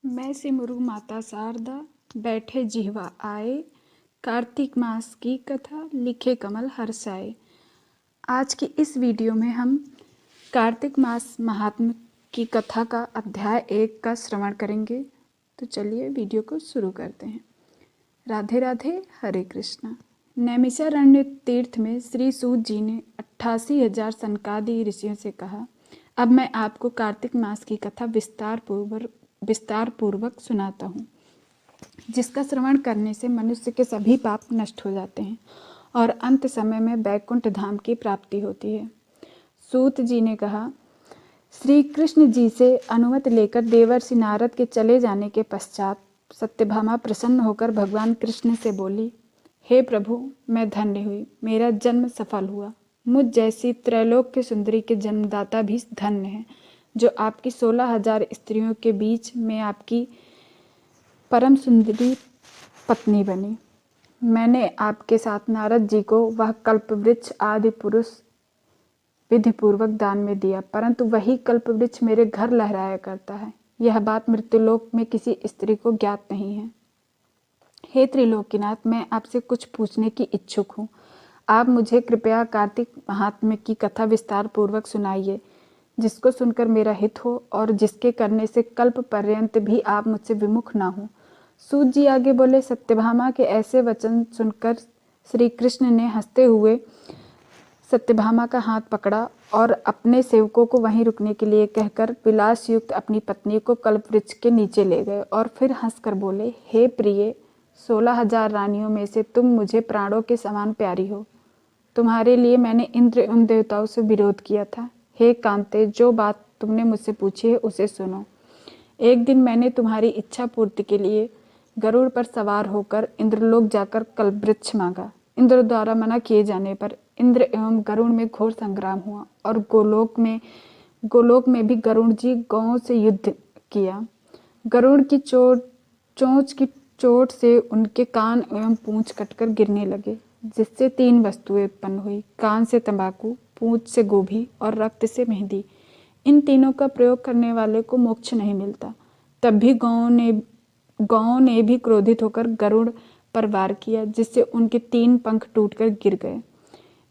मैं सिमरु माता शारदा, बैठे जिह्वा आए, कार्तिक मास की कथा लिखे कमल हर्षाए। आज की इस वीडियो में हम कार्तिक मास महात्म्य की कथा का अध्याय 1 का श्रवण करेंगे। तो चलिए वीडियो को शुरू करते हैं। राधे राधे, हरे कृष्णा। नैमिषारण्य तीर्थ में श्री सूत जी ने 88,000 सनकादि ऋषियों से कहा, अब मैं आपको कार्तिक मास की कथा विस्तार पूर्वक सुनाता हूँ, जिसका श्रवण करने से मनुष्य के सभी पाप नष्ट हो जाते हैं और अंत समय में बैकुंठ धाम की प्राप्ति होती है। सूत जी ने कहा, श्री कृष्ण जी से अनुमति लेकर देवर्षि नारद के चले जाने के पश्चात सत्यभामा प्रसन्न होकर भगवान कृष्ण से बोली, हे प्रभु, मैं धन्य हुई, मेरा जन्म सफल हुआ। मुझ जैसी त्रैलोक्य सुंदरी के जन्मदाता भी धन्य है, जो आपकी 16,000 स्त्रियों के बीच में आपकी परम सुंदरी पत्नी बनी। मैंने आपके साथ नारद जी को वह कल्पवृक्ष आदि पुरुष विधिपूर्वक दान में दिया, परंतु वही कल्पवृक्ष मेरे घर लहराया करता है। यह बात मृत्युलोक में किसी स्त्री को ज्ञात नहीं है। हे त्रिलोकीनाथ, मैं आपसे कुछ पूछने की इच्छुक हूँ। आप मुझे कृपया कार्तिक महात्म्य की कथा विस्तार पूर्वक सुनाइए, जिसको सुनकर मेरा हित हो और जिसके करने से कल्प पर्यंत भी आप मुझसे विमुख ना हो। सूत जी आगे बोले, सत्यभामा के ऐसे वचन सुनकर श्री कृष्ण ने हंसते हुए सत्यभामा का हाथ पकड़ा और अपने सेवकों को वहीं रुकने के लिए कहकर विलास युक्त अपनी पत्नी को कल्पवृक्ष के नीचे ले गए और फिर हंसकर बोले, हे प्रिय, 16,000 रानियों में से तुम मुझे प्राणों के समान प्यारी हो। तुम्हारे लिए मैंने इंद्र एवं देवताओं से विरोध किया था। हे कांते, जो बात तुमने मुझसे पूछी है उसे सुनो। एक दिन मैंने तुम्हारी इच्छा पूर्ति के लिए गरुड़ पर सवार होकर इंद्रलोक जाकर कल्पवृक्ष मांगा। इंद्र द्वारा मना किए जाने पर इंद्र एवं गरुड़ में घोर संग्राम हुआ और गोलोक में भी गरुड़ जी गौओं से युद्ध किया। गरुड़ की चोंच की चोट से उनके कान एवं पूंछ कटकर गिरने लगे, जिससे 3 वस्तुएं उत्पन्न हुई, कान से तंबाकू, पूंछ से गोभी और रक्त से मेहंदी। इन तीनों का प्रयोग करने वाले को मोक्ष नहीं मिलता। तब भी गौओं ने भी क्रोधित होकर गरुड़ पर वार किया, जिससे उनके 3 पंख टूटकर गिर गए।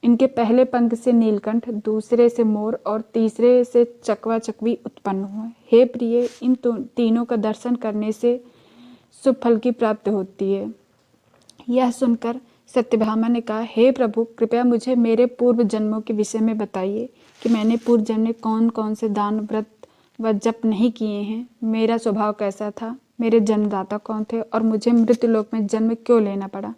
इनके पहले पंख से नीलकंठ, दूसरे से मोर और तीसरे से चकवा चकवी उत्पन्न हुए। हे प्रिय, इन तीनों का दर्शन करने से शुभ फल की प्राप्ति होती है। यह सुनकर सत्यभामा ने कहा, हे प्रभु, कृपया मुझे मेरे पूर्व जन्मों के विषय में बताइए कि मैंने पूर्व जन्म में कौन कौन से दान, व्रत व जप नहीं किए हैं, मेरा स्वभाव कैसा था, मेरे जन्मदाता कौन थे और मुझे मृत्युलोक में जन्म क्यों लेना पड़ा।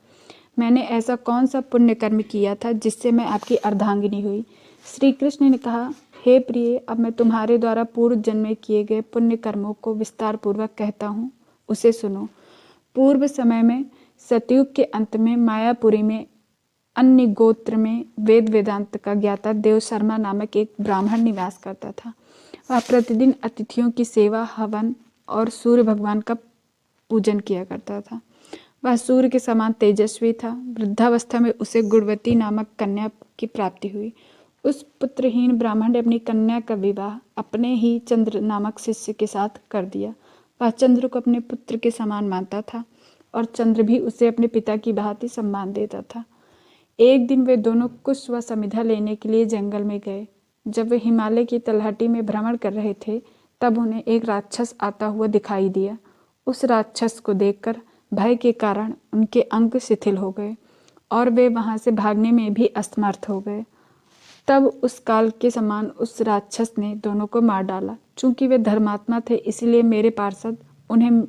मैंने ऐसा कौन सा पुण्य कर्म किया था जिससे मैं आपकी अर्धांगिनी हुई। श्री कृष्ण ने कहा, हे प्रिय, अब मैं तुम्हारे द्वारा पूर्व जन्म में किए गए पुण्य कर्मों को विस्तार पूर्वक कहता हूँ, उसे सुनो। पूर्व समय में सतयुग के अंत में मायापुरी में अन्य गोत्र में वेद वेदांत का ज्ञाता देवशर्मा नामक एक ब्राह्मण निवास करता था। वह प्रतिदिन अतिथियों की सेवा, हवन और सूर्य भगवान का पूजन किया करता था। वह सूर्य के समान तेजस्वी था। वृद्धावस्था में उसे गुणवती नामक कन्या की प्राप्ति हुई। उस पुत्रहीन ब्राह्मण ने अपनी कन्या का विवाह अपने ही चंद्र नामक शिष्य के साथ कर दिया। वह चंद्र को अपने पुत्र के समान मानता था और चंद्र भी उसे अपने पिता की भांति सम्मान देता था। एक दिन वे दोनों कुश व समिधा लेने के लिए जंगल में गए। जब वे हिमालय की तलहटी में भ्रमण कर रहे थे, तब उन्हें एक राक्षस आता हुआ दिखाई दिया। उस राक्षस को देखकर भय के कारण उनके अंग शिथिल हो गए और वे वहां से भागने में भी असमर्थ हो गए। तब उस काल के समान उस राक्षस ने दोनों को मार डाला। चूंकि वे धर्मात्मा थे, इसलिए मेरे पार्षद उन्हें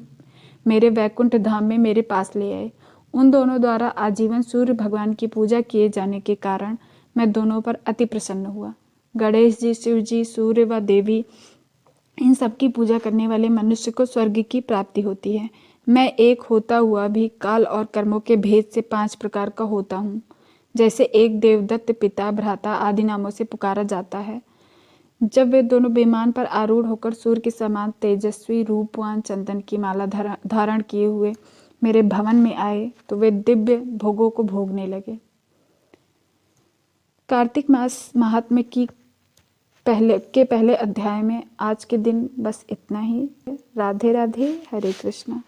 मेरे वैकुंठ धाम में मेरे पास ले आए। उन दोनों द्वारा आजीवन सूर्य भगवान की पूजा किए जाने के कारण मैं दोनों पर अति प्रसन्न हुआ। गणेश जी, शिव जी, सूर्य व देवी, इन सब की पूजा करने वाले मनुष्य को स्वर्ग की प्राप्ति होती है। मैं एक होता हुआ भी काल और कर्मों के भेद से 5 प्रकार का होता हूँ। जैसे एक देवदत्त, पिता, भ्राता आदि नामों से पुकारा जाता है। जब वे दोनों विमान पर आरूढ़ होकर सूर्य के समान तेजस्वी रूपवान चंदन की माला धारण किए हुए मेरे भवन में आए, तो वे दिव्य भोगों को भोगने लगे। कार्तिक मास महात्म्य की पहले अध्याय में आज के दिन बस इतना ही। राधे राधे, हरे कृष्णा।